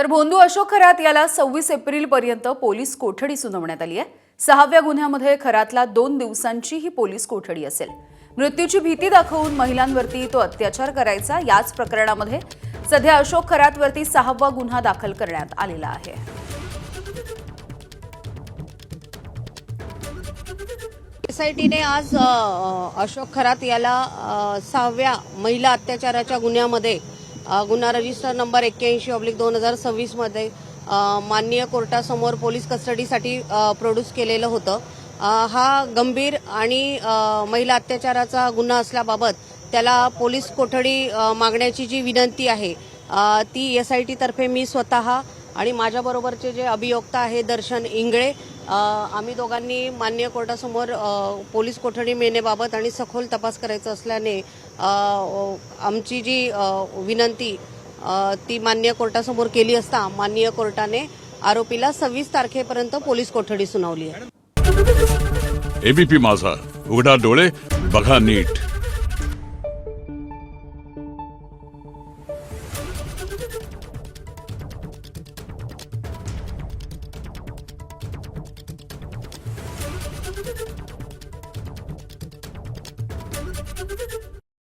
तर भोंदू अशोक खरात याला 26 एप्रिलपर्यंत पोलीस कोठडी सुनावण्यात आली आहे। 6व्या गुन्ह्यामध्ये खरातला 2 दिवसांची ही पोलीस कोठडी असेल। मृत्यूची भीती दाखवून महिलांवरती तो अत्याचार करायचा। याच प्रकरणामध्ये सध्या अशोक खरातवरती 6वा गुन्हा दाखल करण्यात आलेला आहे। एसआयटीने आज अशोक खरात याला 6व्या महिला अत्याचाराच्या गुन्ह्यामध्ये गुन्हा रजिस्टर नंबर 81/2026 मध्ये माननीय कोर्टासमोर पोलीस कस्टडीसाठी प्रोड्यूस केलेलं होतं। हा गंभीर आणि महिला अत्याचाराचा गुन्हा असल्याबाबत त्याला पोलीस कोठडी मागण्याची जी विनंती आहे ती एसआयटी तर्फे मी स्वतः आणि माझ्याबरोबरचे जे अभियोक्ता आहे दर्शन इंगळे आम्ही दोघांनी माननीय कोर्टासमोर पोलीस कोठडी मिळण्याबाबत आणि सखोल तपास करायचा असल्याने आमची जी विनंती ती माननीय कोर्टासमोर केली असता माननीय कोर्टाने आरोपीला 26 तारखेपर्यंत पोलीस कोठडी सुनावली आहे। एबीपी माझा, उघडा डोळे बघा नीट। Thank you.